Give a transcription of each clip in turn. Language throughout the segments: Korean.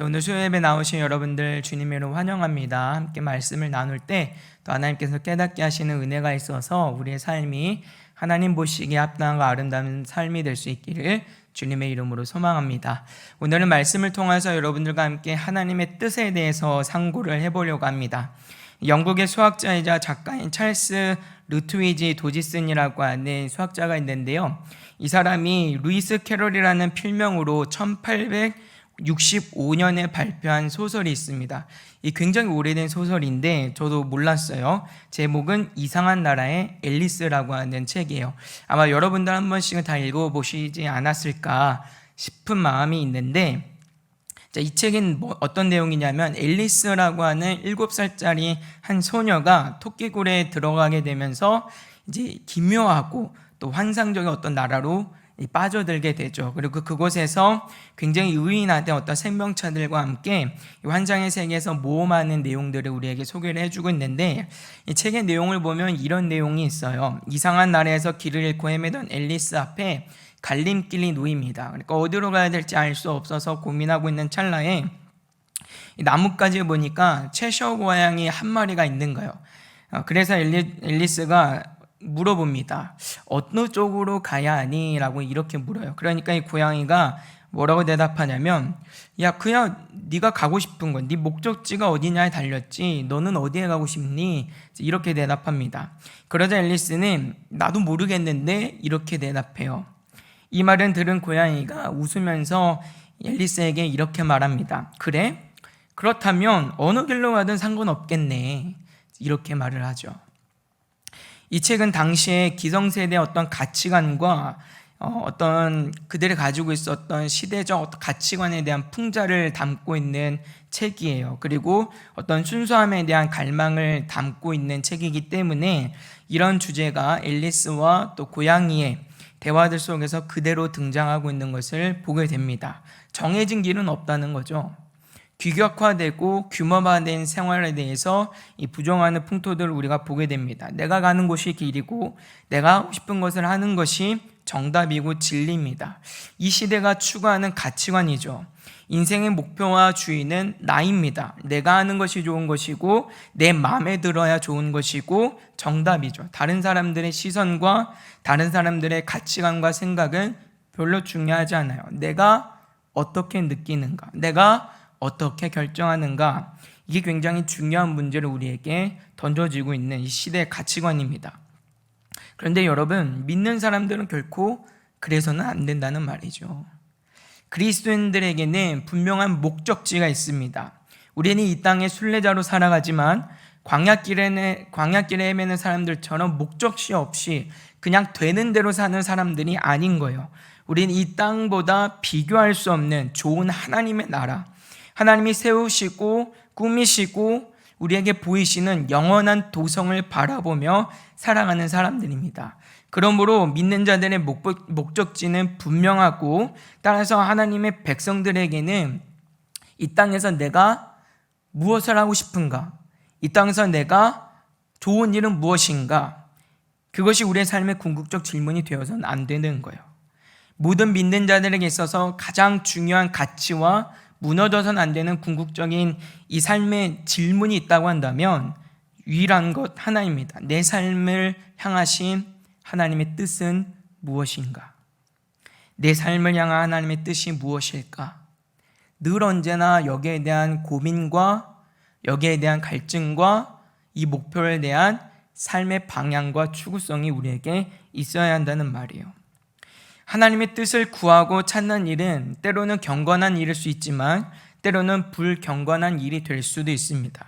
오늘 수요예배 나오신 여러분들 주님의 이름으로 환영합니다. 함께 말씀을 나눌 때 또 하나님께서 깨닫게 하시는 은혜가 있어서 우리의 삶이 하나님 보시기에 합당하고 아름다운 삶이 될 수 있기를 주님의 이름으로 소망합니다. 오늘은 말씀을 통해서 여러분들과 함께 하나님의 뜻에 대해서 상고를 해보려고 합니다. 영국의 수학자이자 작가인 찰스 루트위지 도지슨이라고 하는 수학자가 있는데요. 이 사람이 루이스 캐럴이라는 필명으로 1865년에 발표한 소설이 있습니다. 이 굉장히 오래된 소설인데 저도 몰랐어요. 제목은 이상한 나라의 앨리스라고 하는 책이에요. 아마 여러분들 한 번씩은 다 읽어보시지 않았을까 싶은 마음이 있는데, 이 책은 어떤 내용이냐면 앨리스라고 하는 7살짜리 한 소녀가 토끼굴에 들어가게 되면서 이제 기묘하고 또 환상적인 어떤 나라로 빠져들게 되죠. 그리고 그곳에서 굉장히 유인하던 어떤 생명체들과 함께 이 환상의 세계에서 모험하는 내용들을 우리에게 소개를 해주고 있는데, 이 책의 내용을 보면 이런 내용이 있어요. 이상한 나라에서 길을 잃고 헤매던 앨리스 앞에 갈림길이 놓입니다. 그러니까 어디로 가야 될지 알 수 없어서 고민하고 있는 찰나에 나뭇가지에 보니까 채셔 고양이 한 마리가 있는 거예요. 그래서 앨리스가 물어봅니다. 어느 쪽으로 가야 하니? 라고 이렇게 물어요. 그러니까 이 고양이가 뭐라고 대답하냐면, 야, 그냥 네가 가고 싶은 건 네 목적지가 어디냐에 달렸지 너는 어디에 가고 싶니? 이렇게 대답합니다. 그러자 앨리스는 나도 모르겠는데 이렇게 대답해요. 이 말은 들은 고양이가 웃으면서 앨리스에게 이렇게 말합니다. 그래? 그렇다면 어느 길로 가든 상관없겠네. 이렇게 말을 하죠. 이 책은 당시에 기성세대의 어떤 가치관과 어떤 그들이 가지고 있었던 시대적 어떤 가치관에 대한 풍자를 담고 있는 책이에요. 그리고 어떤 순수함에 대한 갈망을 담고 있는 책이기 때문에 이런 주제가 앨리스와 또 고양이의 대화들 속에서 그대로 등장하고 있는 것을 보게 됩니다. 정해진 길은 없다는 거죠. 규격화되고 규모화된 생활에 대해서 이 부정하는 풍토들을 우리가 보게 됩니다. 내가 가는 곳이 길이고 내가 하고 싶은 것을 하는 것이 정답이고 진리입니다. 이 시대가 추구하는 가치관이죠. 인생의 목표와 주인은 나입니다. 내가 하는 것이 좋은 것이고 내 마음에 들어야 좋은 것이고 정답이죠. 다른 사람들의 시선과 다른 사람들의 가치관과 생각은 별로 중요하지 않아요. 내가 어떻게 느끼는가, 내가 어떻게 결정하는가, 이게 굉장히 중요한 문제를 우리에게 던져지고 있는 이 시대의 가치관입니다. 그런데 여러분, 믿는 사람들은 결코 그래서는 안 된다는 말이죠. 그리스도인들에게는 분명한 목적지가 있습니다. 우리는 이 땅의 순례자로 살아가지만 광야길에 헤매는 사람들처럼 목적지 없이 그냥 되는 대로 사는 사람들이 아닌 거예요. 우리는 이 땅보다 비교할 수 없는 좋은 하나님의 나라, 하나님이 세우시고 꾸미시고 우리에게 보이시는 영원한 도성을 바라보며 살아가는 사람들입니다. 그러므로 믿는 자들의 목적지는 분명하고, 따라서 하나님의 백성들에게는 이 땅에서 내가 무엇을 하고 싶은가, 이 땅에서 내가 좋은 일은 무엇인가, 그것이 우리의 삶의 궁극적 질문이 되어서는 안 되는 거예요. 모든 믿는 자들에게 있어서 가장 중요한 가치와 무너져서는 안 되는 궁극적인 이 삶의 질문이 있다고 한다면 유일한 것 하나입니다. 내 삶을 향하신 하나님의 뜻은 무엇인가? 내 삶을 향한 하나님의 뜻이 무엇일까? 늘 언제나 여기에 대한 고민과 여기에 대한 갈증과 이 목표에 대한 삶의 방향과 추구성이 우리에게 있어야 한다는 말이에요. 하나님의 뜻을 구하고 찾는 일은 때로는 경건한 일일 수 있지만 때로는 불경건한 일이 될 수도 있습니다.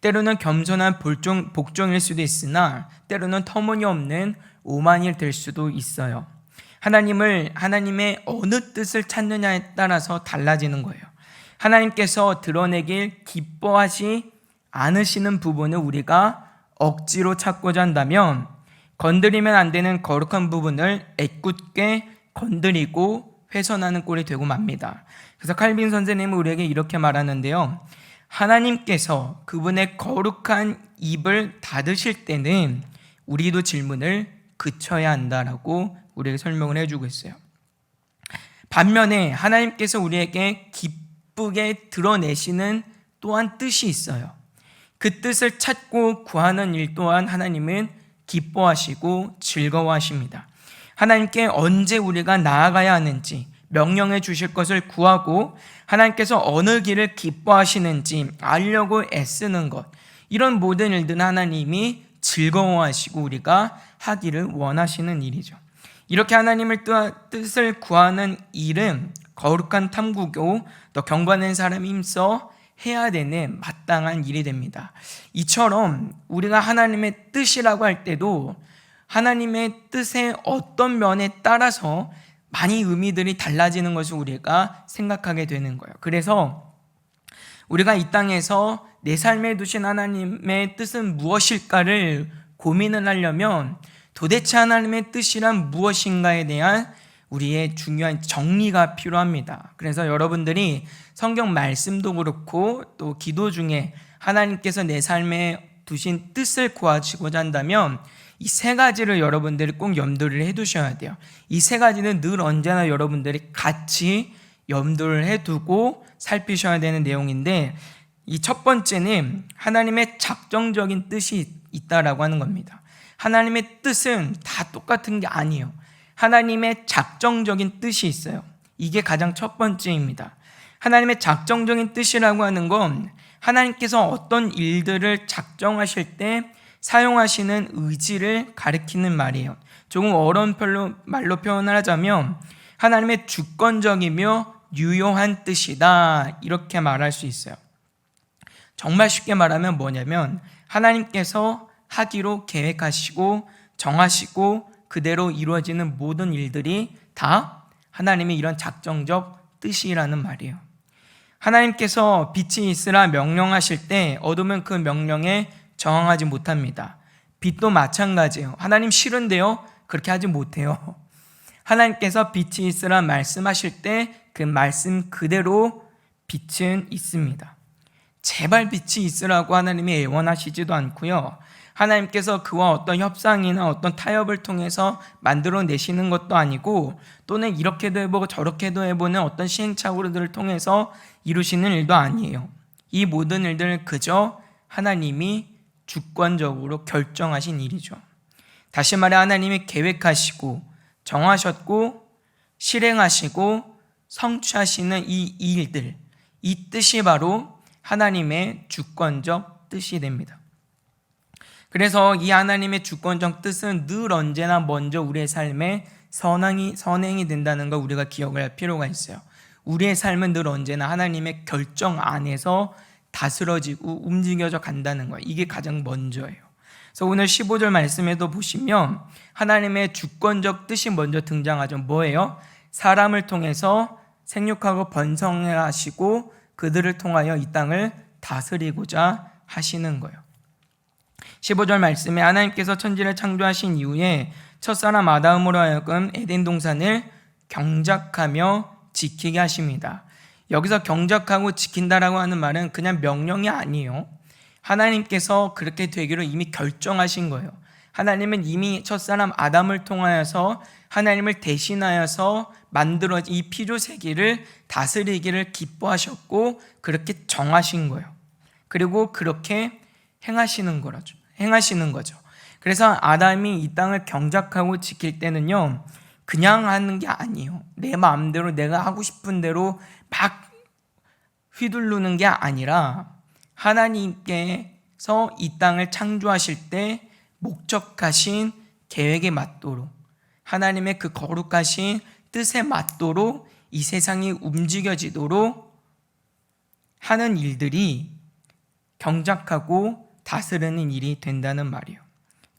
때로는 겸손한 복종일 수도 있으나 때로는 터무니없는 오만일 될 수도 있어요. 하나님의 어느 뜻을 찾느냐에 따라서 달라지는 거예요. 하나님께서 드러내길 기뻐하지 않으시는 부분을 우리가 억지로 찾고자 한다면 건드리면 안 되는 거룩한 부분을 애꿎게 건드리고 훼손하는 꼴이 되고 맙니다. 그래서 칼빈 선생님은 우리에게 이렇게 말하는데요. 하나님께서 그분의 거룩한 입을 닫으실 때는 우리도 질문을 그쳐야 한다라고 우리에게 설명을 해주고 있어요. 반면에 하나님께서 우리에게 기쁘게 드러내시는 또한 뜻이 있어요. 그 뜻을 찾고 구하는 일 또한 하나님은 기뻐하시고 즐거워하십니다. 하나님께 언제 우리가 나아가야 하는지, 명령해 주실 것을 구하고 하나님께서 어느 길을 기뻐하시는지 알려고 애쓰는 것, 이런 모든 일들은 하나님이 즐거워하시고 우리가 하기를 원하시는 일이죠. 이렇게 하나님의 뜻을 구하는 일은 거룩한 탐구고 또 경건한 사람이 힘써 해야 되는 마땅한 일이 됩니다. 이처럼 우리가 하나님의 뜻이라고 할 때도 하나님의 뜻의 어떤 면에 따라서 많이 의미들이 달라지는 것을 우리가 생각하게 되는 거예요. 그래서 우리가 이 땅에서 내 삶에 두신 하나님의 뜻은 무엇일까를 고민을 하려면 도대체 하나님의 뜻이란 무엇인가에 대한 우리의 중요한 정리가 필요합니다. 그래서 여러분들이 성경 말씀도 그렇고 또 기도 중에 하나님께서 내 삶에 두신 뜻을 구하시고자 한다면 이 세 가지를 여러분들이 꼭 염두를 해두셔야 돼요. 이 세 가지는 늘 언제나 여러분들이 같이 염두를 해두고 살피셔야 되는 내용인데, 이 첫 번째는 하나님의 작정적인 뜻이 있다라고 하는 겁니다. 하나님의 뜻은 다 똑같은 게 아니에요. 하나님의 작정적인 뜻이 있어요. 이게 가장 첫 번째입니다. 하나님의 작정적인 뜻이라고 하는 건 하나님께서 어떤 일들을 작정하실 때 사용하시는 의지를 가리키는 말이에요. 조금 어려운 말로 표현을 하자면 하나님의 주권적이며 유효한 뜻이다, 이렇게 말할 수 있어요. 정말 쉽게 말하면 뭐냐면 하나님께서 하기로 계획하시고 정하시고 그대로 이루어지는 모든 일들이 다 하나님의 이런 작정적 뜻이라는 말이에요. 하나님께서 빛이 있으라 명령하실 때 어둠은 그 명령에 저항하지 못합니다. 빛도 마찬가지예요. 하나님 싫은데요? 그렇게 하지 못해요. 하나님께서 빛이 있으라 말씀하실 때 그 말씀 그대로 빛은 있습니다. 제발 빛이 있으라고 하나님이 애원하시지도 않고요. 하나님께서 그와 어떤 협상이나 어떤 타협을 통해서 만들어내시는 것도 아니고, 또는 이렇게도 해보고 저렇게도 해보는 어떤 시행착오들을 통해서 이루시는 일도 아니에요. 이 모든 일들은 그저 하나님이 주권적으로 결정하신 일이죠. 다시 말해 하나님이 계획하시고 정하셨고 실행하시고 성취하시는 이 일들, 이 뜻이 바로 하나님의 주권적 뜻이 됩니다. 그래서 이 하나님의 주권적 뜻은 늘 언제나 먼저 우리의 삶에 선행이 된다는 걸 우리가 기억을 할 필요가 있어요. 우리의 삶은 늘 언제나 하나님의 결정 안에서 다스러지고 움직여져 간다는 거예요. 이게 가장 먼저예요. 그래서 오늘 15절 말씀에도 보시면 하나님의 주권적 뜻이 먼저 등장하죠. 뭐예요? 사람을 통해서 생육하고 번성하시고 그들을 통하여 이 땅을 다스리고자 하시는 거예요. 15절 말씀에 하나님께서 천지를 창조하신 이후에 첫사람 아담으로 하여금 에덴 동산을 경작하며 지키게 하십니다. 여기서 경작하고 지킨다라고 하는 말은 그냥 명령이 아니에요. 하나님께서 그렇게 되기로 이미 결정하신 거예요. 하나님은 이미 첫사람 아담을 통하여서 하나님을 대신하여서 만들어진 이 피조 세계를 다스리기를 기뻐하셨고 그렇게 정하신 거예요. 그리고 그렇게 행하시는 거죠. 그래서 아담이 이 땅을 경작하고 지킬 때는요, 그냥 하는 게 아니에요. 내 마음대로 내가 하고 싶은 대로 막 휘두르는 게 아니라 하나님께서 이 땅을 창조하실 때 목적하신 계획에 맞도록, 하나님의 그 거룩하신 뜻에 맞도록 이 세상이 움직여지도록 하는 일들이 경작하고 다스리는 일이 된다는 말이에요.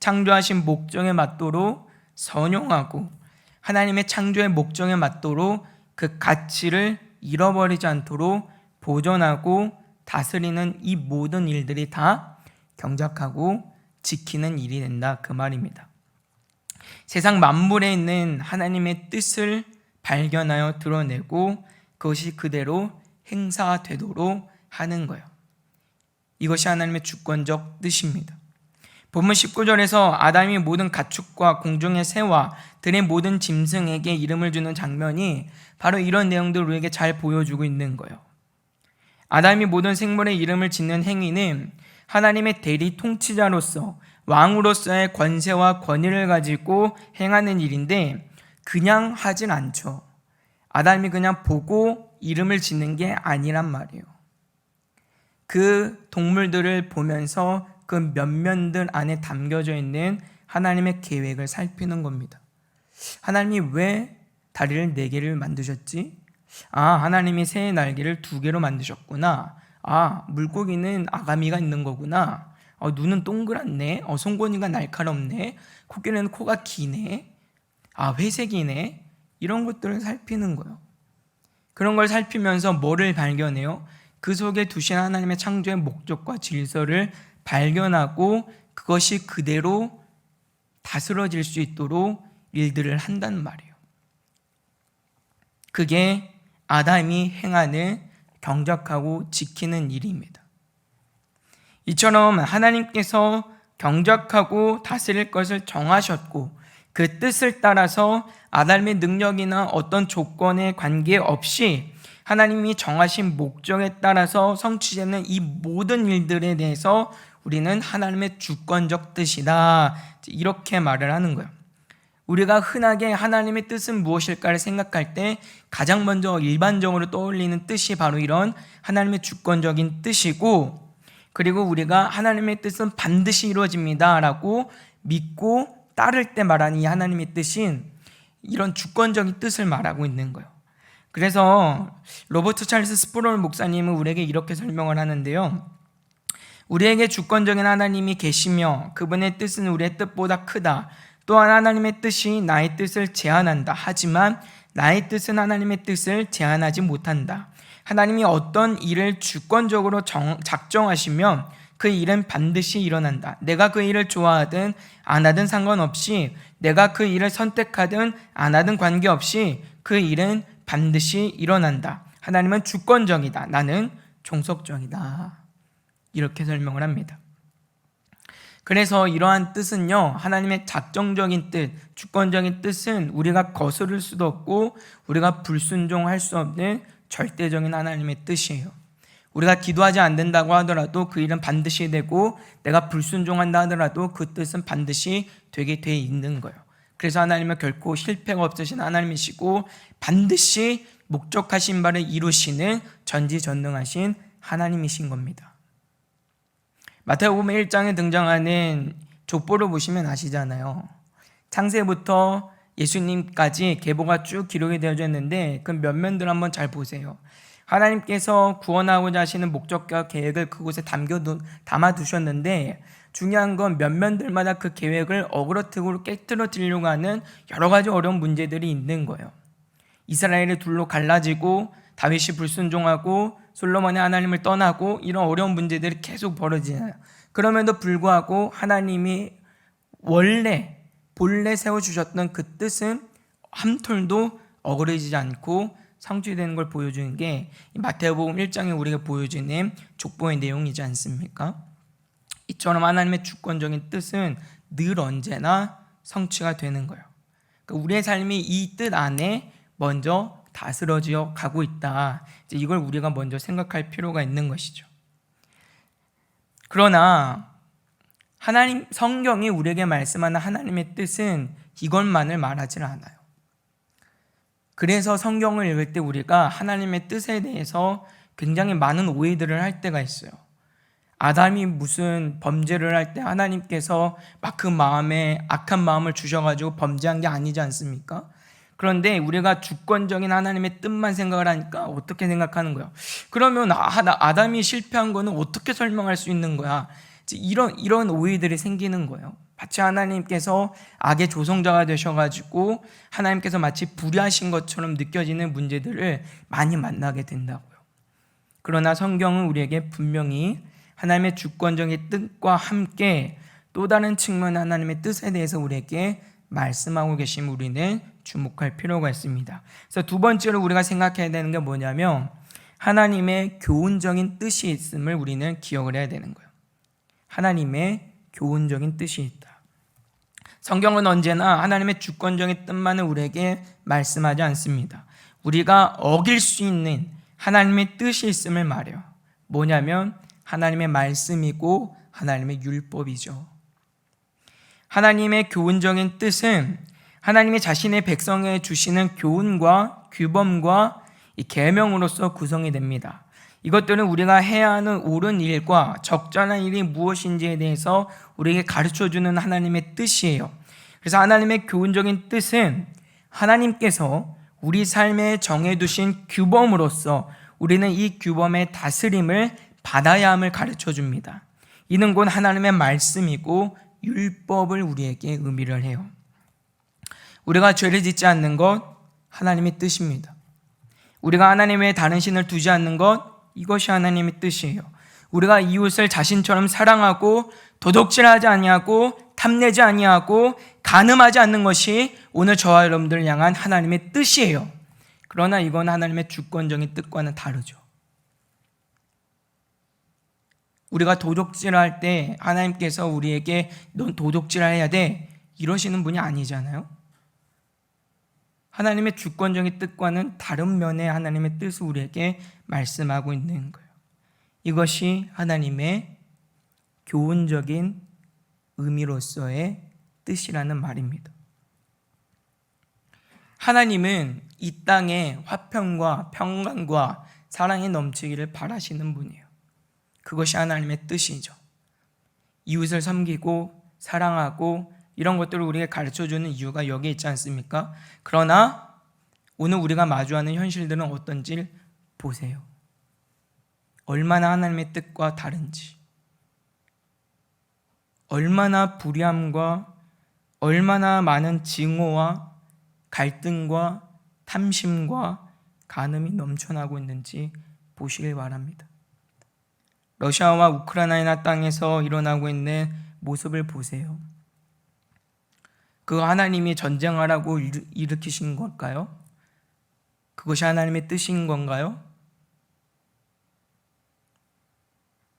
창조하신 목적에 맞도록 선용하고 하나님의 창조의 목적에 맞도록 그 가치를 잃어버리지 않도록 보존하고 다스리는 이 모든 일들이 다 경작하고 지키는 일이 된다, 그 말입니다. 세상 만물에 있는 하나님의 뜻을 발견하여 드러내고 그것이 그대로 행사되도록 하는 거예요. 이것이 하나님의 주권적 뜻입니다. 본문 19절에서 아담이 모든 가축과 공중의 새와 들의 모든 짐승에게 이름을 주는 장면이 바로 이런 내용들을 우리에게 잘 보여주고 있는 거예요. 아담이 모든 생물의 이름을 짓는 행위는 하나님의 대리 통치자로서 왕으로서의 권세와 권위를 가지고 행하는 일인데 그냥 하진 않죠. 아담이 그냥 보고 이름을 짓는 게 아니란 말이에요. 그 동물들을 보면서 그 면면들 안에 담겨져 있는 하나님의 계획을 살피는 겁니다. 하나님이 왜 다리를 4개를 만드셨지? 하나님이 새의 날개를 2개로 만드셨구나. 물고기는 아가미가 있는 거구나. 눈은 동그랗네. 송곳니가 날카롭네. 코끼리는 코가 기네. 회색이네. 이런 것들을 살피는 거예요. 그런 걸 살피면서 뭐를 발견해요? 그 속에 두신 하나님의 창조의 목적과 질서를 발견하고 그것이 그대로 다스러질 수 있도록 일들을 한단 말이에요. 그게 아담이 행하는 경작하고 지키는 일입니다. 이처럼 하나님께서 경작하고 다스릴 것을 정하셨고 그 뜻을 따라서 아담의 능력이나 어떤 조건에 관계없이 하나님이 정하신 목적에 따라서 성취되는 이 모든 일들에 대해서 우리는 하나님의 주권적 뜻이다, 이렇게 말을 하는 거예요. 우리가 흔하게 하나님의 뜻은 무엇일까를 생각할 때 가장 먼저 일반적으로 떠올리는 뜻이 바로 이런 하나님의 주권적인 뜻이고, 그리고 우리가 하나님의 뜻은 반드시 이루어집니다 라고 믿고 따를 때 말하는 이 하나님의 뜻인 이런 주권적인 뜻을 말하고 있는 거예요. 그래서 로버트 찰스 스프롤 목사님은 우리에게 이렇게 설명을 하는데요. 우리에게 주권적인 하나님이 계시며 그분의 뜻은 우리의 뜻보다 크다. 또한 하나님의 뜻이 나의 뜻을 제한한다. 하지만 나의 뜻은 하나님의 뜻을 제한하지 못한다. 하나님이 어떤 일을 주권적으로 작정하시면 그 일은 반드시 일어난다. 내가 그 일을 좋아하든 안 하든 상관없이, 내가 그 일을 선택하든 안 하든 관계없이 그 일은 반드시 일어난다. 하나님은 주권적이다. 나는 종속적이다. 이렇게 설명을 합니다. 그래서 이러한 뜻은요, 하나님의 작정적인 뜻, 주권적인 뜻은 우리가 거스를 수도 없고 우리가 불순종할 수 없는 절대적인 하나님의 뜻이에요. 우리가 기도하지 않는다고 하더라도 그 일은 반드시 되고, 내가 불순종한다 하더라도 그 뜻은 반드시 되게 돼 있는 거예요. 그래서 하나님은 결코 실패가 없으신 하나님이시고 반드시 목적하신 바를 이루시는 전지전능하신 하나님이신 겁니다. 마태복음 1장에 등장하는 족보를 보시면 아시잖아요. 창세부터 예수님까지 계보가 쭉 기록이 되어져 있는데 그 면면들 한번 잘 보세요. 하나님께서 구원하고자 하시는 목적과 계획을 그곳에 담아두셨는데, 중요한 건 면면들마다 그 계획을 어그러뜨고 깨트려지려고 하는 여러 가지 어려운 문제들이 있는 거예요. 이스라엘이 둘로 갈라지고 다윗이 불순종하고 솔로몬이 하나님을 떠나고 이런 어려운 문제들이 계속 벌어지잖아요. 그럼에도 불구하고 하나님이 본래 세워주셨던 그 뜻은 한 톨도 어그러지지 않고 성취되는 걸 보여주는 게 마태복음 1장에 우리가 보여주는 족보의 내용이지 않습니까? 이처럼 하나님의 주권적인 뜻은 늘 언제나 성취가 되는 거예요. 그러니까 우리의 삶이 이 뜻 안에 먼저 다스러져 가고 있다. 이걸 우리가 먼저 생각할 필요가 있는 것이죠. 그러나 성경이 우리에게 말씀하는 하나님의 뜻은 이것만을 말하지 않아요. 그래서 성경을 읽을 때 우리가 하나님의 뜻에 대해서 굉장히 많은 오해들을 할 때가 있어요. 아담이 무슨 범죄를 할 때 하나님께서 막 그 마음에 악한 마음을 주셔가지고 범죄한 게 아니지 않습니까? 그런데 우리가 주권적인 하나님의 뜻만 생각을 하니까 어떻게 생각하는 거야? 그러면 아담이 실패한 거는 어떻게 설명할 수 있는 거야? 이런 오해들이 생기는 거예요. 마치 하나님께서 악의 조성자가 되셔가지고 하나님께서 마치 불의하신 것처럼 느껴지는 문제들을 많이 만나게 된다고요. 그러나 성경은 우리에게 분명히 하나님의 주권적인 뜻과 함께 또 다른 측면 하나님의 뜻에 대해서 우리에게 말씀하고 계심을 우리는 주목할 필요가 있습니다. 그래서 두 번째로 우리가 생각해야 되는 게 뭐냐면 하나님의 교훈적인 뜻이 있음을 우리는 기억을 해야 되는 거예요. 하나님의 교훈적인 뜻이 있다. 성경은 언제나 하나님의 주권적인 뜻만을 우리에게 말씀하지 않습니다. 우리가 어길 수 있는 하나님의 뜻이 있음을 말해요. 뭐냐면 하나님의 말씀이고 하나님의 율법이죠. 하나님의 교훈적인 뜻은 하나님이 자신의 백성에 주시는 교훈과 규범과 이 계명으로서 구성이 됩니다. 이것들은 우리가 해야 하는 옳은 일과 적절한 일이 무엇인지에 대해서 우리에게 가르쳐주는 하나님의 뜻이에요. 그래서 하나님의 교훈적인 뜻은 하나님께서 우리 삶에 정해두신 규범으로서 우리는 이 규범의 다스림을 받아야 함을 가르쳐줍니다. 이는 곧 하나님의 말씀이고 율법을 우리에게 의미를 해요. 우리가 죄를 짓지 않는 것 하나님의 뜻입니다. 우리가 하나님 외에 다른 신을 두지 않는 것 이것이 하나님의 뜻이에요. 우리가 이웃을 자신처럼 사랑하고 도둑질하지 아니하고 탐내지 아니하고 간음하지 않는 것이 오늘 저와 여러분들을 향한 하나님의 뜻이에요. 그러나 이건 하나님의 주권적인 뜻과는 다르죠. 우리가 도둑질할 때 하나님께서 우리에게 넌 도둑질해야 돼 이러시는 분이 아니잖아요. 하나님의 주권적인 뜻과는 다른 면의 하나님의 뜻을 우리에게 말씀하고 있는 거예요. 이것이 하나님의 교훈적인 의미로서의 뜻이라는 말입니다. 하나님은 이 땅에 화평과 평강과 사랑이 넘치기를 바라시는 분이에요. 그것이 하나님의 뜻이죠. 이웃을 섬기고 사랑하고 이런 것들을 우리에게 가르쳐주는 이유가 여기에 있지 않습니까? 그러나 오늘 우리가 마주하는 현실들은 어떤지 보세요. 얼마나 하나님의 뜻과 다른지, 얼마나 불의함과 얼마나 많은 증오와 갈등과 탐심과 간음이 넘쳐나고 있는지 보시길 바랍니다. 러시아와 우크라이나 땅에서 일어나고 있는 모습을 보세요. 그거 하나님이 전쟁하라고 일으키신 걸까요? 그것이 하나님의 뜻인 건가요?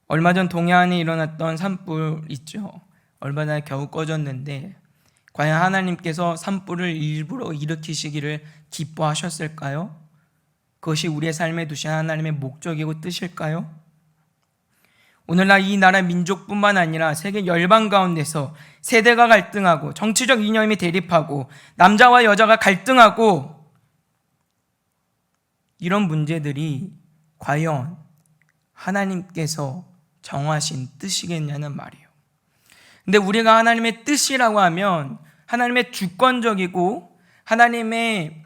얼마 전 동해안에 일어났던 산불 있죠. 얼마 전에 겨우 꺼졌는데 과연 하나님께서 산불을 일부러 일으키시기를 기뻐하셨을까요? 그것이 우리의 삶에 두신 하나님의 목적이고 뜻일까요? 오늘날 이 나라 민족뿐만 아니라 세계 열방 가운데서 세대가 갈등하고 정치적 이념이 대립하고 남자와 여자가 갈등하고 이런 문제들이 과연 하나님께서 정하신 뜻이겠냐는 말이에요. 근데 우리가 하나님의 뜻이라고 하면 하나님의 주권적이고 하나님의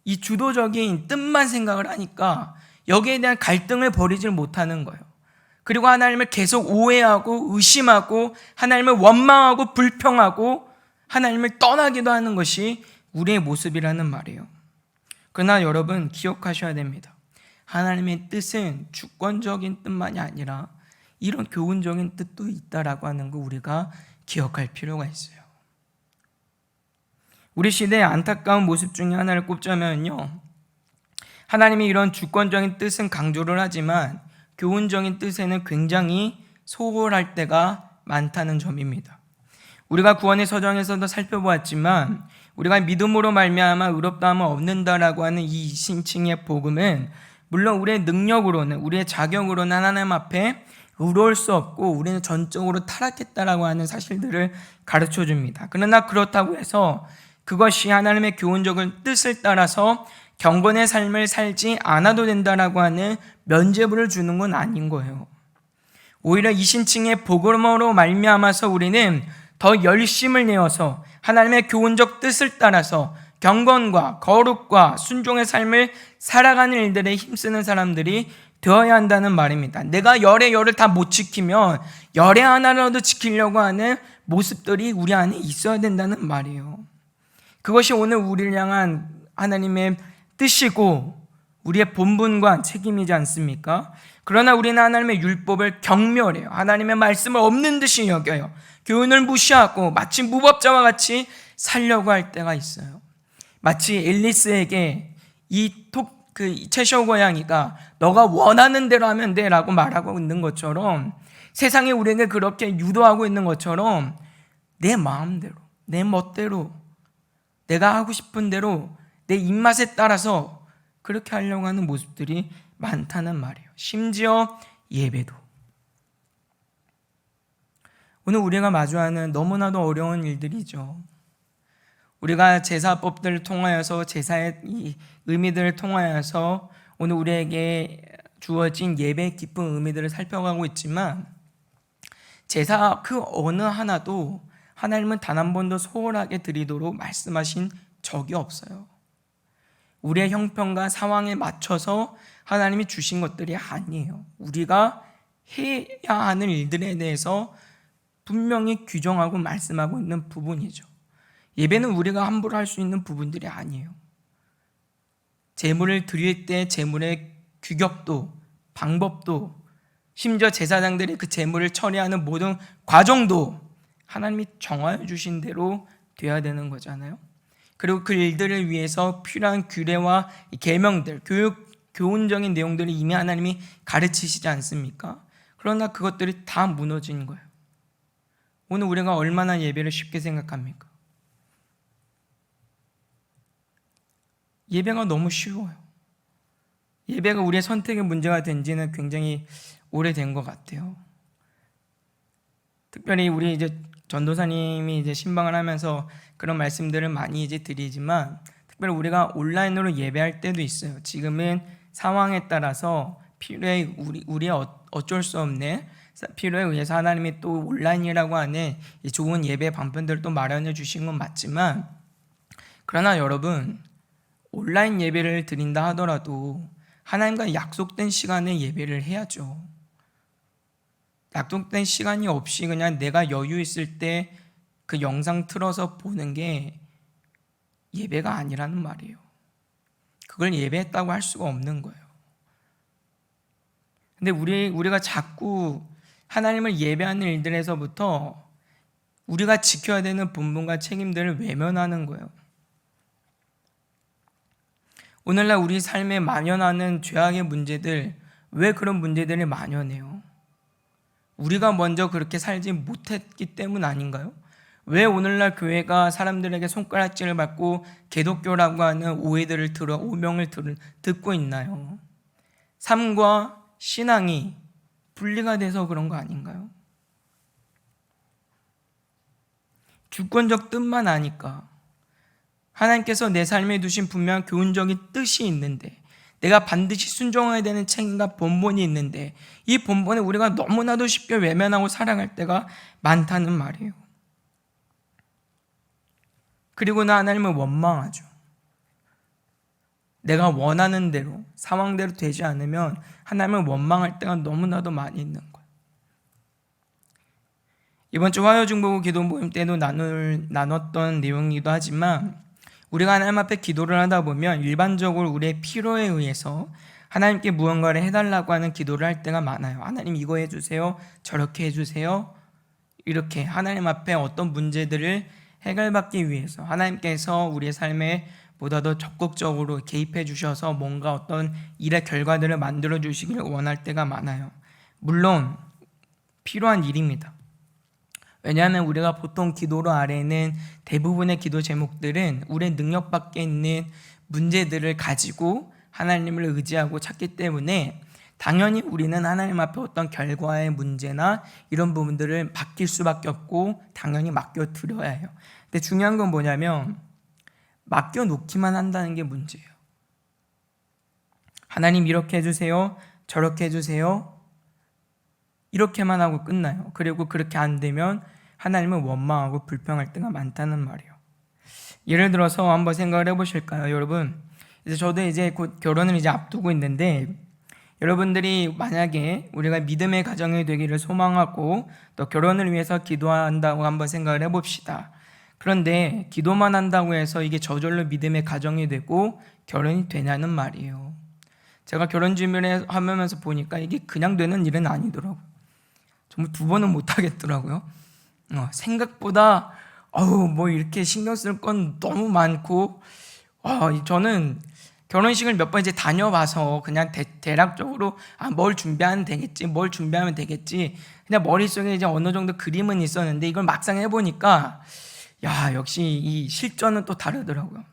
이 주도적인 뜻만 생각을 하니까 여기에 대한 갈등을 버리질 못하는 거예요. 그리고 하나님을 계속 오해하고 의심하고 하나님을 원망하고 불평하고 하나님을 떠나기도 하는 것이 우리의 모습이라는 말이에요. 그러나 여러분 기억하셔야 됩니다. 하나님의 뜻은 주권적인 뜻만이 아니라 이런 교훈적인 뜻도 있다라고 하는 거 우리가 기억할 필요가 있어요. 우리 시대의 안타까운 모습 중에 하나를 꼽자면요, 하나님이 이런 주권적인 뜻은 강조를 하지만 교훈적인 뜻에는 굉장히 소홀할 때가 많다는 점입니다. 우리가 구원의 서정에서도 살펴보았지만 우리가 믿음으로 말미암아 의롭다함을 얻는다라고 하는 이 신칭의 복음은 물론 우리의 능력으로는 우리의 자격으로는 하나님 앞에 의로울 수 없고 우리는 전적으로 타락했다라고 하는 사실들을 가르쳐줍니다. 그러나 그렇다고 해서 그것이 하나님의 교훈적인 뜻을 따라서 경건의 삶을 살지 않아도 된다라고 하는 면죄부를 주는 건 아닌 거예요. 오히려 이 신칭의 복음으로 말미암아서 우리는 더 열심을 내어서 하나님의 교훈적 뜻을 따라서 경건과 거룩과 순종의 삶을 살아가는 일들에 힘쓰는 사람들이 되어야 한다는 말입니다. 내가 열의 열을 다 못 지키면 열의 하나라도 지키려고 하는 모습들이 우리 안에 있어야 된다는 말이에요. 그것이 오늘 우리를 향한 하나님의 뜻이고 우리의 본분과 책임이지 않습니까? 그러나 우리는 하나님의 율법을 경멸해요. 하나님의 말씀을 없는 듯이 여겨요. 교훈을 무시하고 마치 무법자와 같이 살려고 할 때가 있어요. 마치 앨리스에게 채쇼 고양이가 너가 원하는 대로 하면 돼 라고 말하고 있는 것처럼 세상이 우리에게 그렇게 유도하고 있는 것처럼 내 마음대로 내 멋대로 내가 하고 싶은 대로 내 입맛에 따라서 그렇게 하려고 하는 모습들이 많다는 말이에요. 심지어 예배도. 오늘 우리가 마주하는 너무나도 어려운 일들이죠. 우리가 제사법들을 통하여서 제사의 이 의미들을 통하여서 오늘 우리에게 주어진 예배의 깊은 의미들을 살펴가고 있지만 제사 그 어느 하나도 하나님은 단 한 번도 소홀하게 드리도록 말씀하신 적이 없어요. 우리의 형편과 상황에 맞춰서 하나님이 주신 것들이 아니에요. 우리가 해야 하는 일들에 대해서 분명히 규정하고 말씀하고 있는 부분이죠. 예배는 우리가 함부로 할 수 있는 부분들이 아니에요. 제물을 드릴 때 제물의 규격도 방법도 심지어 제사장들이 그 제물을 처리하는 모든 과정도 하나님이 정하여 주신 대로 돼야 되는 거잖아요. 그리고 그 일들을 위해서 필요한 규례와 계명들, 교훈적인 내용들을 이미 하나님이 가르치시지 않습니까? 그러나 그것들이 다 무너진 거예요. 오늘 우리가 얼마나 예배를 쉽게 생각합니까? 예배가 너무 쉬워요. 예배가 우리의 선택의 문제가 된 지는 굉장히 오래된 것 같아요. 특별히 우리 이제 전도사님이 이제 신방을 하면서 그런 말씀들을 많이 이제 드리지만, 특별히 우리가 온라인으로 예배할 때도 있어요. 지금은 상황에 따라서 필요에 우리의 어쩔 수 없는 필요에 의해서 하나님이 또 온라인이라고 하는 좋은 예배 방편들을 또 마련해 주신 건 맞지만, 그러나 여러분, 온라인 예배를 드린다 하더라도 하나님과 약속된 시간에 예배를 해야죠. 약속된 시간이 없이 그냥 내가 여유 있을 때 그 영상 틀어서 보는 게 예배가 아니라는 말이에요. 그걸 예배했다고 할 수가 없는 거예요. 근데 우리가 자꾸 하나님을 예배하는 일들에서부터 우리가 지켜야 되는 본분과 책임들을 외면하는 거예요. 오늘날 우리 삶에 만연하는 죄악의 문제들, 왜 그런 문제들이 만연해요? 우리가 먼저 그렇게 살지 못했기 때문 아닌가요? 왜 오늘날 교회가 사람들에게 손가락질을 받고 개독교라고 하는 오명을 듣고 있나요? 삶과 신앙이 분리가 돼서 그런 거 아닌가요? 주권적 뜻만 아니까 하나님께서 내 삶에 두신 분명한 교훈적인 뜻이 있는데, 내가 반드시 순종해야 되는 책임과 본본이 있는데, 이 본본을 우리가 너무나도 쉽게 외면하고 살아갈 때가 많다는 말이에요. 그리고 나 하나님을 원망하죠. 내가 원하는 대로, 상황대로 되지 않으면 하나님을 원망할 때가 너무나도 많이 있는 거예요. 이번 주 화요중보고 기도 모임 때도 나눴던 내용이기도 하지만, 우리가 하나님 앞에 기도를 하다 보면 일반적으로 우리의 필요에 의해서 하나님께 무언가를 해달라고 하는 기도를 할 때가 많아요. 하나님 이거 해주세요, 저렇게 해주세요. 이렇게 하나님 앞에 어떤 문제들을 해결받기 위해서 하나님께서 우리의 삶에 보다 더 적극적으로 개입해 주셔서 뭔가 어떤 일의 결과들을 만들어 주시기를 원할 때가 많아요. 물론 필요한 일입니다. 왜냐하면 우리가 보통 기도로 아래는 대부분의 기도 제목들은 우리의 능력 밖에 있는 문제들을 가지고 하나님을 의지하고 찾기 때문에 당연히 우리는 하나님 앞에 어떤 결과의 문제나 이런 부분들을 맡길 수밖에 없고 당연히 맡겨드려야 해요. 근데 중요한 건 뭐냐면 맡겨놓기만 한다는 게 문제예요. 하나님 이렇게 해주세요, 저렇게 해주세요, 이렇게만 하고 끝나요. 그리고 그렇게 안 되면 하나님을 원망하고 불평할 때가 많다는 말이에요. 예를 들어서 한번 생각을 해보실까요? 여러분, 저도 이제 곧 결혼을 이제 앞두고 있는데, 여러분들이 만약에 우리가 믿음의 가정이 되기를 소망하고 또 결혼을 위해서 기도한다고 한번 생각을 해봅시다. 그런데 기도만 한다고 해서 이게 저절로 믿음의 가정이 되고 결혼이 되냐는 말이에요. 제가 결혼 준비를 하면서 보니까 이게 그냥 되는 일은 아니더라고요. 정말 2번은 못 하겠더라고요. 생각보다 뭐 이렇게 신경 쓸 건 너무 많고, 저는 결혼식을 몇 번 이제 다녀봐서 그냥 대략적으로 뭘 준비하면 되겠지, 그냥 머릿속에 이제 어느 정도 그림은 있었는데, 이걸 막상 해보니까 역시 이 실전은 또 다르더라고요.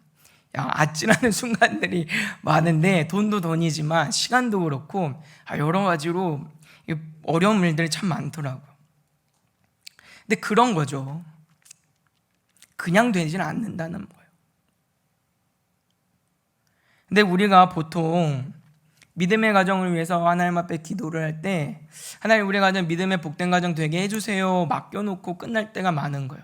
아찔하는 순간들이 많은데, 돈도 돈이지만 시간도 그렇고 여러 가지로 어려운 일들이 참 많더라고요. 근데 그런 거죠. 그냥 되지는 않는다는 거예요. 근데 우리가 보통 믿음의 가정을 위해서 하나님 앞에 기도를 할 때 하나님 우리 가정 믿음의 복된 가정 되게 해주세요 맡겨놓고 끝날 때가 많은 거예요.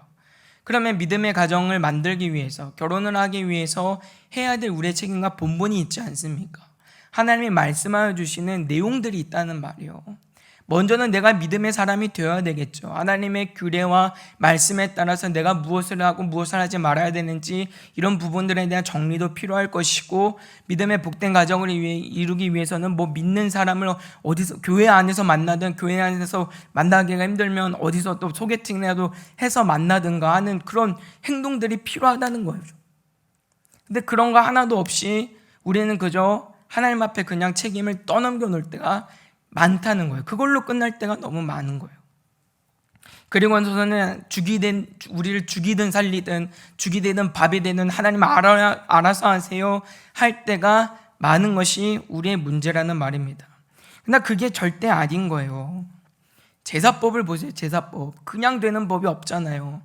그러면 믿음의 가정을 만들기 위해서 결혼을 하기 위해서 해야 될 우리의 책임과 본분이 있지 않습니까? 하나님이 말씀하여 주시는 내용들이 있다는 말이에요. 먼저는 내가 믿음의 사람이 되어야 되겠죠. 하나님의 규례와 말씀에 따라서 내가 무엇을 하고 무엇을 하지 말아야 되는지 이런 부분들에 대한 정리도 필요할 것이고, 믿음의 복된 가정을 이루기 위해서는 뭐 믿는 사람을 어디서 교회 안에서 만나든 교회 안에서 만나기가 힘들면 어디서 또 소개팅이라도 해서 만나든가 하는 그런 행동들이 필요하다는 거예요. 근데 그런 거 하나도 없이 우리는 그저 하나님 앞에 그냥 책임을 떠넘겨 놓을 때가 많다는 거예요. 그걸로 끝날 때가 너무 많은 거예요. 그리고서는 우리를 죽이든 살리든 죽이 되든 밥이 되든 하나님 알아서 하세요 할 때가 많은 것이 우리의 문제라는 말입니다. 그러나 그게 절대 아닌 거예요. 제사법을 보세요. 제사법 그냥 되는 법이 없잖아요.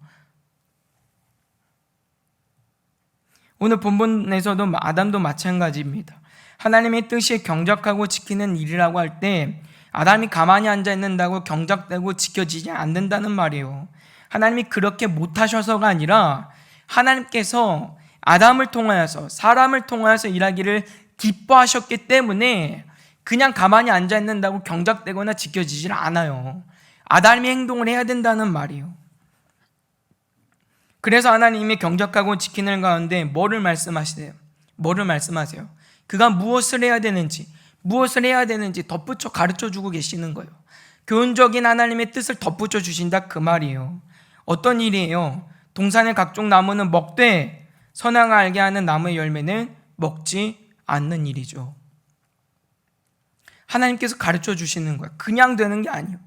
오늘 본문에서도 아담도 마찬가지입니다. 하나님의 뜻이 경작하고 지키는 일이라고 할 때 아담이 가만히 앉아 있는다고 경작되고 지켜지지 않는다는 말이에요. 하나님이 그렇게 못하셔서가 아니라 하나님께서 아담을 통하여서 사람을 통하여서 일하기를 기뻐하셨기 때문에 그냥 가만히 앉아 있는다고 경작되거나 지켜지질 않아요. 아담이 행동을 해야 된다는 말이에요. 그래서 하나님이 경작하고 지키는 가운데 뭐를 말씀하세요? 그가 무엇을 해야 되는지 덧붙여 가르쳐주고 계시는 거예요. 교훈적인 하나님의 뜻을 덧붙여 주신다 그 말이에요. 어떤 일이에요? 동산의 각종 나무는 먹되 선악을 알게 하는 나무의 열매는 먹지 않는 일이죠. 하나님께서 가르쳐 주시는 거예요. 그냥 되는 게 아니에요.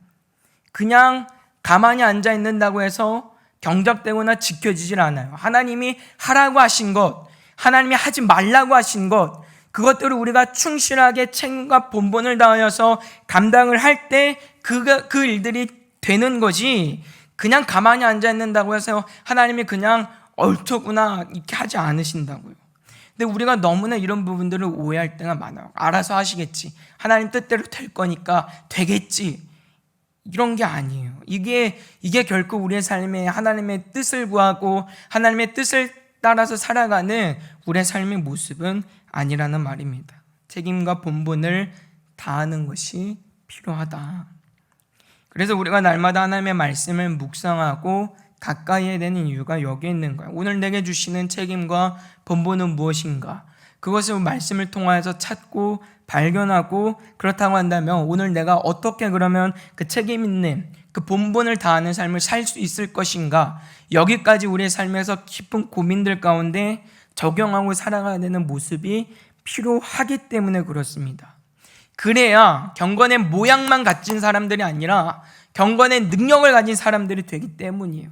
그냥 가만히 앉아 있는다고 해서 경작되거나 지켜지질 않아요. 하나님이 하라고 하신 것, 하나님이 하지 말라고 하신 것, 그것들을 우리가 충실하게 책임과 본분을 다하여서 감당을 할 때 그 일들이 되는 거지, 그냥 가만히 앉아 있는다고 해서 하나님이 그냥 옳더구나 이렇게 하지 않으신다고요. 근데 우리가 너무나 이런 부분들을 오해할 때가 많아요. 알아서 하시겠지, 하나님 뜻대로 될 거니까 되겠지, 이런 게 아니에요. 이게 결코 우리의 삶에 하나님의 뜻을 구하고 하나님의 뜻을 따라서 살아가는 우리의 삶의 모습은 아니라는 말입니다. 책임과 본분을 다하는 것이 필요하다. 그래서 우리가 날마다 하나님의 말씀을 묵상하고 가까이 해야 되는 이유가 여기에 있는 거예요. 오늘 내게 주시는 책임과 본분은 무엇인가? 그것을 말씀을 통하여서 찾고 발견하고, 그렇다고 한다면 오늘 내가 어떻게 그러면 그 책임 있는 그 본분을 다하는 삶을 살 수 있을 것인가? 여기까지 우리의 삶에서 깊은 고민들 가운데 적용하고 살아가야 되는 모습이 필요하기 때문에 그렇습니다. 그래야 경건의 모양만 가진 사람들이 아니라 경건의 능력을 가진 사람들이 되기 때문이에요.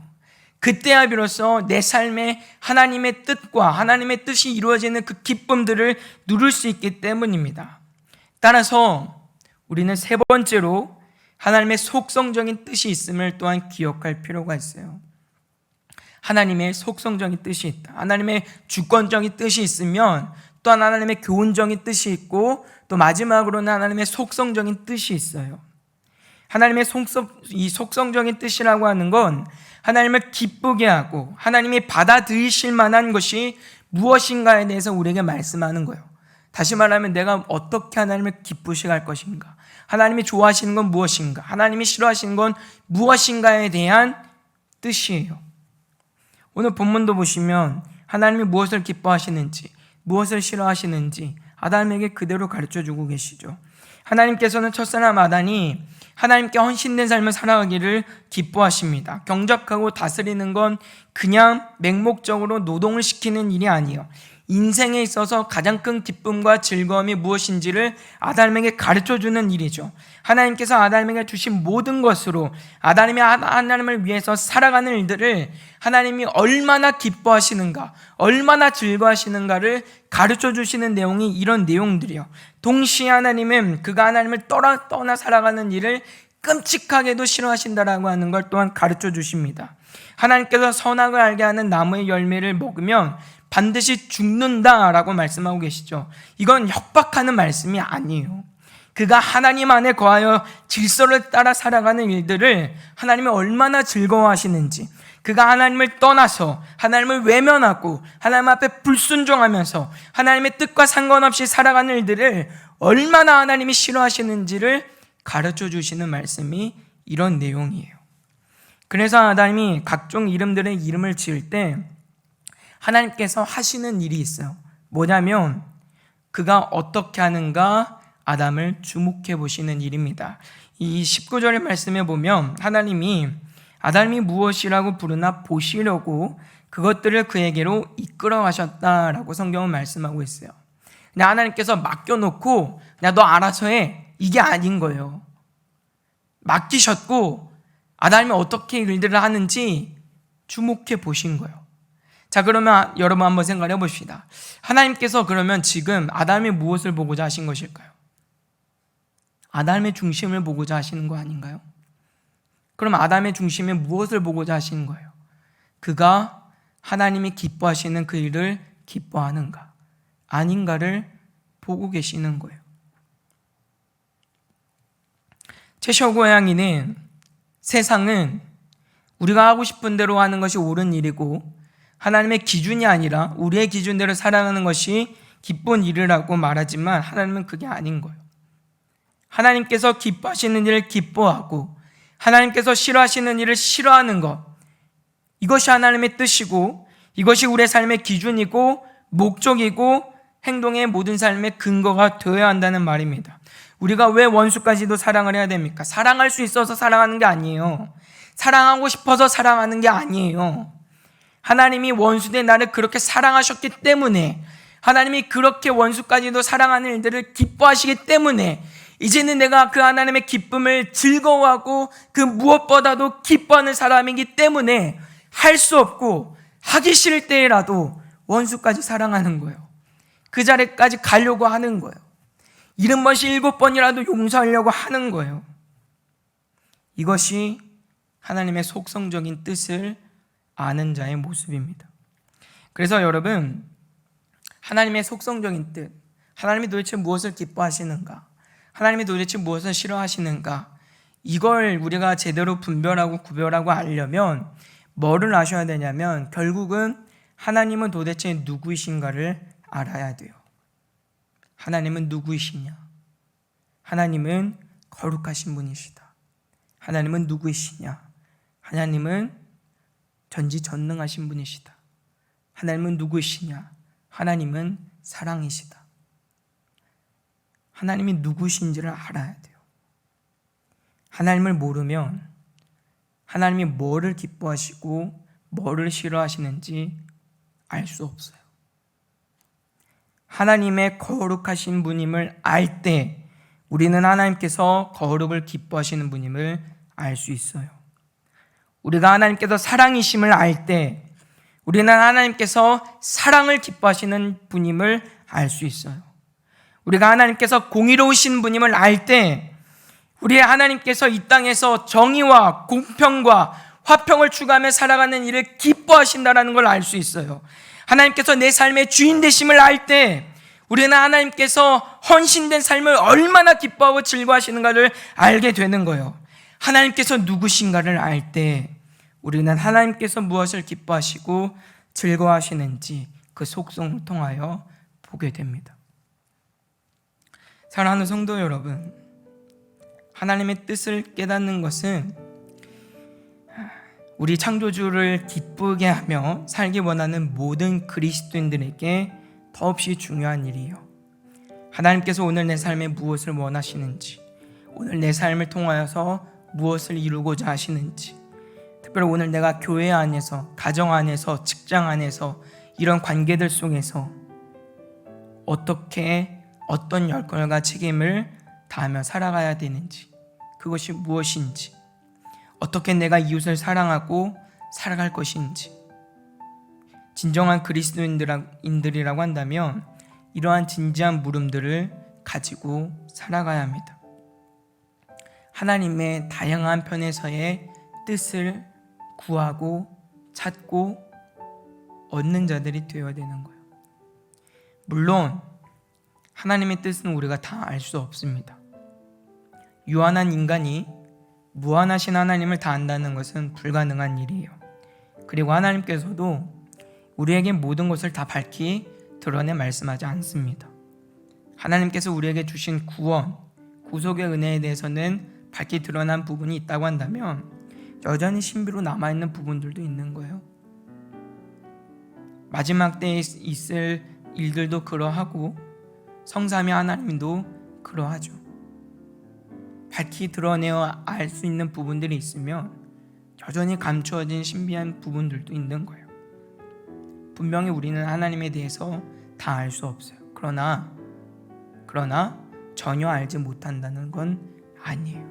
그때야 비로소 내 삶에 하나님의 뜻과 하나님의 뜻이 이루어지는 그 기쁨들을 누릴 수 있기 때문입니다. 따라서 우리는 세 번째로 하나님의 속성적인 뜻이 있음을 또한 기억할 필요가 있어요. 하나님의 속성적인 뜻이 있다. 하나님의 주권적인 뜻이 있으면 또한 하나님의 교훈적인 뜻이 있고, 또 마지막으로는 하나님의 속성적인 뜻이 있어요. 하나님의 속성적인 뜻이라고 하는 건 하나님을 기쁘게 하고 하나님이 받아들이실 만한 것이 무엇인가에 대해서 우리에게 말씀하는 거예요. 다시 말하면 내가 어떻게 하나님을 기쁘시게 할 것인가, 하나님이 좋아하시는 건 무엇인가, 하나님이 싫어하시는 건 무엇인가에 대한 뜻이에요. 오늘 본문도 보시면 하나님이 무엇을 기뻐하시는지 무엇을 싫어하시는지 아담에게 그대로 가르쳐주고 계시죠. 하나님께서는 첫사람 아담이 하나님께 헌신된 삶을 살아가기를 기뻐하십니다. 경작하고 다스리는 건 그냥 맹목적으로 노동을 시키는 일이 아니에요. 인생에 있어서 가장 큰 기쁨과 즐거움이 무엇인지를 아담에게 가르쳐주는 일이죠. 하나님께서 아담에게 주신 모든 것으로 아담이 하나님을 위해서 살아가는 일들을 하나님이 얼마나 기뻐하시는가, 얼마나 즐거워하시는가를 가르쳐주시는 내용이 이런 내용들이요. 동시에 하나님은 그가 하나님을 떠나 살아가는 일을 끔찍하게도 싫어하신다라고 하는 걸 또한 가르쳐 주십니다. 하나님께서 선악을 알게 하는 나무의 열매를 먹으면 반드시 죽는다라고 말씀하고 계시죠. 이건 협박하는 말씀이 아니에요. 그가 하나님 안에 거하여 질서를 따라 살아가는 일들을 하나님이 얼마나 즐거워하시는지, 그가 하나님을 떠나서 하나님을 외면하고 하나님 앞에 불순종하면서 하나님의 뜻과 상관없이 살아가는 일들을 얼마나 하나님이 싫어하시는지를 가르쳐 주시는 말씀이 이런 내용이에요. 그래서 아담이 각종 이름들의 이름을 지을 때 하나님께서 하시는 일이 있어요. 뭐냐면 그가 어떻게 하는가 아담을 주목해 보시는 일입니다. 이 19절의 말씀에 보면 하나님이 아담이 무엇이라고 부르나 보시려고 그것들을 그에게로 이끌어 가셨다라고 성경은 말씀하고 있어요. 그냥 하나님께서 맡겨놓고 그냥 너 알아서 해, 이게 아닌 거예요. 맡기셨고 아담이 어떻게 일들을 하는지 주목해 보신 거예요. 자, 그러면 여러분 한번 생각해 봅시다. 하나님께서 그러면 지금 아담이 무엇을 보고자 하신 것일까요? 아담의 중심을 보고자 하시는 거 아닌가요? 그럼 아담의 중심에 무엇을 보고자 하시는 거예요? 그가 하나님이 기뻐하시는 그 일을 기뻐하는가 아닌가를 보고 계시는 거예요. 최셔고양이는 세상은 우리가 하고 싶은 대로 하는 것이 옳은 일이고 하나님의 기준이 아니라 우리의 기준대로 살아가는 것이 기쁜 일이라고 말하지만 하나님은 그게 아닌 거예요. 하나님께서 기뻐하시는 일을 기뻐하고 하나님께서 싫어하시는 일을 싫어하는 것, 이것이 하나님의 뜻이고 이것이 우리의 삶의 기준이고 목적이고 행동의 모든 삶의 근거가 되어야 한다는 말입니다. 우리가 왜 원수까지도 사랑을 해야 됩니까? 사랑할 수 있어서 사랑하는 게 아니에요. 사랑하고 싶어서 사랑하는 게 아니에요. 하나님이 원수된 나를 그렇게 사랑하셨기 때문에, 하나님이 그렇게 원수까지도 사랑하는 일들을 기뻐하시기 때문에 이제는 내가 그 하나님의 기쁨을 즐거워하고 그 무엇보다도 기뻐하는 사람이기 때문에 할 수 없고 하기 싫을 때라도 원수까지 사랑하는 거예요. 그 자리까지 가려고 하는 거예요. 70번씩 7번이라도 용서하려고 하는 거예요. 이것이 하나님의 속성적인 뜻을 아는 자의 모습입니다. 그래서 여러분, 하나님의 속성적인 뜻, 하나님이 도대체 무엇을 기뻐하시는가, 하나님이 도대체 무엇을 싫어하시는가, 이걸 우리가 제대로 분별하고 구별하고 알려면 뭐를 아셔야 되냐면 결국은 하나님은 도대체 누구이신가를 알아야 돼요. 하나님은 누구이시냐? 하나님은 거룩하신 분이시다. 하나님은 누구이시냐? 하나님은 전지전능하신 분이시다. 하나님은 누구이시냐? 하나님은 사랑이시다. 하나님이 누구신지를 알아야 돼요. 하나님을 모르면 하나님이 뭐를 기뻐하시고 뭐를 싫어하시는지 알 수 없어요. 하나님의 거룩하신 분임을 알 때 우리는 하나님께서 거룩을 기뻐하시는 분임을 알 수 있어요. 우리가 하나님께서 사랑이심을 알 때 우리는 하나님께서 사랑을 기뻐하시는 분임을 알 수 있어요. 우리가 하나님께서 공의로우신 분임을 알 때 우리 하나님께서 이 땅에서 정의와 공평과 화평을 추구하며 살아가는 일을 기뻐하신다는 걸 알 수 있어요. 하나님께서 내 삶의 주인 되심을 알 때 우리는 하나님께서 헌신된 삶을 얼마나 기뻐하고 즐거워하시는가를 알게 되는 거예요. 하나님께서 누구신가를 알 때 우리는 하나님께서 무엇을 기뻐하시고 즐거워하시는지 그 속성을 통하여 보게 됩니다. 사랑하는 성도 여러분, 하나님의 뜻을 깨닫는 것은 우리 창조주를 기쁘게 하며 살기 원하는 모든 그리스도인들에게 더없이 중요한 일이에요. 하나님께서 오늘 내 삶에 무엇을 원하시는지, 오늘 내 삶을 통하여서 무엇을 이루고자 하시는지, 특별히 오늘 내가 교회 안에서, 가정 안에서, 직장 안에서 이런 관계들 속에서 어떻게 어떤 열정과 책임을 다하며 살아가야 되는지, 그것이 무엇인지, 어떻게 내가 이웃을 사랑하고 살아갈 것인지. 진정한 그리스도인들이라고 한다면 이러한 진지한 물음들을 가지고 살아가야 합니다. 하나님의 다양한 편에서의 뜻을 구하고 찾고 얻는 자들이 되어야 되는 거예요. 물론 하나님의 뜻은 우리가 다 알 수 없습니다. 유한한 인간이 무한하신 하나님을 다 안다는 것은 불가능한 일이에요. 그리고 하나님께서도 우리에게 모든 것을 다 밝히 드러내 말씀하지 않습니다. 하나님께서 우리에게 주신 구원, 구속의 은혜에 대해서는 밝히 드러난 부분이 있다고 한다면 여전히 신비로 남아있는 부분들도 있는 거예요. 마지막 때에 있을 일들도 그러하고 성삼위 하나님도 그러하죠. 밝히 드러내어 알 수 있는 부분들이 있으면 여전히 감추어진 신비한 부분들도 있는 거예요. 분명히 우리는 하나님에 대해서 다 알 수 없어요. 그러나 전혀 알지 못한다는 건 아니에요.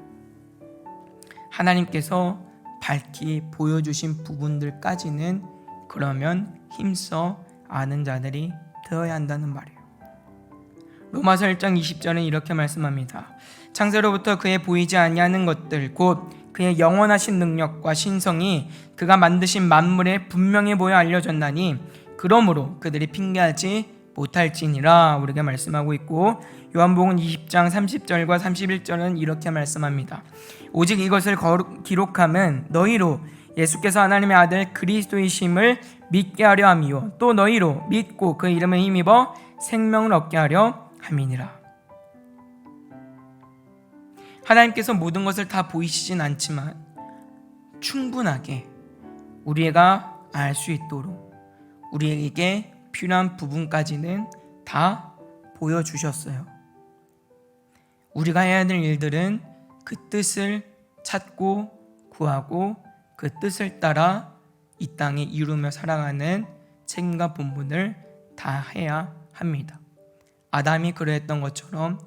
하나님께서 밝히 보여주신 부분들까지는 그러면 힘써 아는 자들이 되어야 한다는 말이에요. 로마서 1장 20절은 이렇게 말씀합니다. 창세로부터 그의 보이지 아니하는 것들 곧 그의 영원하신 능력과 신성이 그가 만드신 만물에 분명히 보여 알려졌나니 그러므로 그들이 핑계하지 못할지니라 우리가 말씀하고 있고, 요한복음 20장 30절과 31절은 이렇게 말씀합니다. 오직 이것을 기록함은 너희로 예수께서 하나님의 아들 그리스도이심을 믿게 하려 함이요 또 너희로 믿고 그 이름에 힘입어 생명을 얻게 하려 함이니라. 하나님께서 모든 것을 다 보이시진 않지만 충분하게 우리가 알 수 있도록 우리에게 필요한 부분까지는 다 보여주셨어요. 우리가 해야 될 일들은 그 뜻을 찾고 구하고 그 뜻을 따라 이 땅에 이루며 살아가는 책임과 본분을 다 해야 합니다. 아담이 그러했던 것처럼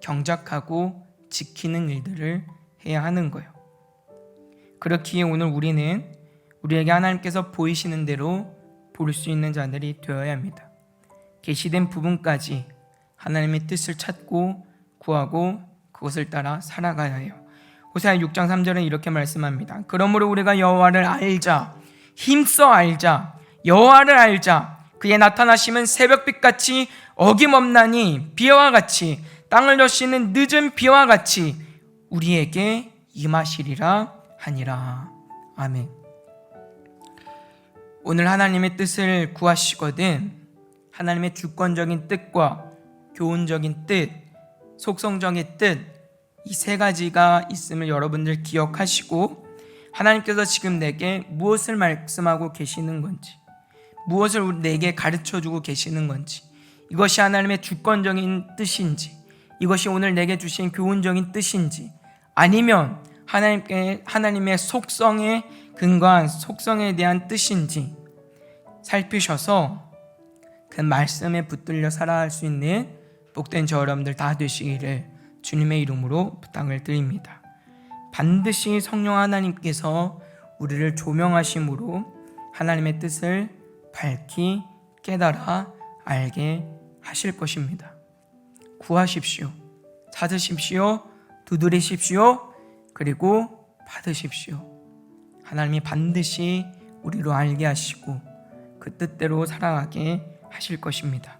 경작하고 지키는 일들을 해야 하는 거예요. 그렇기에 오늘 우리는 우리에게 하나님께서 보이시는 대로 볼 수 있는 자들이 되어야 합니다. 계시된 부분까지 하나님의 뜻을 찾고 구하고 그것을 따라 살아가야 해요. 호세아 6장 3절은 이렇게 말씀합니다. 그러므로 우리가 여호와를 알자, 힘써 알자, 여호와를 알자. 그의 나타나심은 새벽빛같이 어김없나니 비와 같이 땅을 적시는 늦은 비와 같이 우리에게 임하시리라 하니라. 아멘. 오늘 하나님의 뜻을 구하시거든 하나님의 주권적인 뜻과 교훈적인 뜻, 속성적인 뜻, 이 세 가지가 있음을 여러분들 기억하시고 하나님께서 지금 내게 무엇을 말씀하고 계시는 건지, 무엇을 내게 가르쳐주고 계시는 건지, 이것이 하나님의 주권적인 뜻인지, 이것이 오늘 내게 주신 교훈적인 뜻인지, 아니면 하나님의 속성에 근거한 속성에 대한 뜻인지 살피셔서 그 말씀에 붙들려 살아갈 수 있는 복된 저 여러분들 다 되시기를 주님의 이름으로 부탁을 드립니다. 반드시 성령 하나님께서 우리를 조명하심으로 하나님의 뜻을 밝히 깨달아 알게 하실 것입니다. 구하십시오. 찾으십시오. 두드리십시오. 그리고 받으십시오. 하나님이 반드시 우리로 알게 하시고 그 뜻대로 살아가게 하실 것입니다.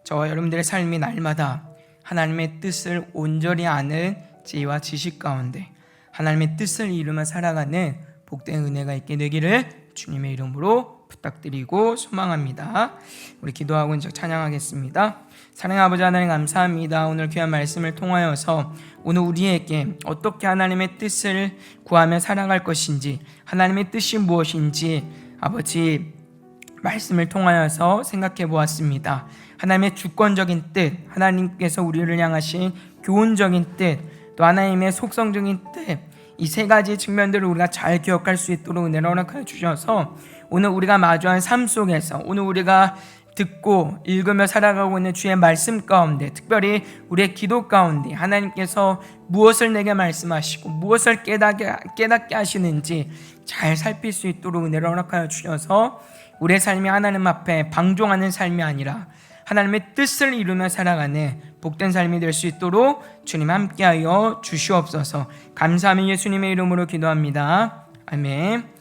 저와 여러분들의 삶이 날마다 하나님의 뜻을 온전히 아는 지혜와 지식 가운데 하나님의 뜻을 이루며 살아가는 복된 은혜가 있게 되기를 주님의 이름으로 부탁드리고 소망합니다. 우리 기도하고 이제 찬양하겠습니다. 사랑의 아버지 하나님 감사합니다. 오늘 귀한 말씀을 통하여서 오늘 우리에게 어떻게 하나님의 뜻을 구하며 살아갈 것인지, 하나님의 뜻이 무엇인지 아버지 말씀을 통하여서 생각해 보았습니다. 하나님의 주권적인 뜻, 하나님께서 우리를 향하신 교훈적인 뜻, 또 하나님의 속성적인 뜻, 이 세 가지 측면들을 우리가 잘 기억할 수 있도록 은혜를 허락하여 주셔서 오늘 우리가 마주한 삶 속에서, 오늘 우리가 듣고 읽으며 살아가고 있는 주의 말씀 가운데, 특별히 우리의 기도 가운데 하나님께서 무엇을 내게 말씀하시고 무엇을 깨닫게 하시는지 잘 살필 수 있도록 은혜를 허락하여 주셔서 우리의 삶이 하나님 앞에 방종하는 삶이 아니라 하나님의 뜻을 이루며 살아가는 복된 삶이 될 수 있도록 주님 함께하여 주시옵소서. 감사하며 예수님의 이름으로 기도합니다. 아멘.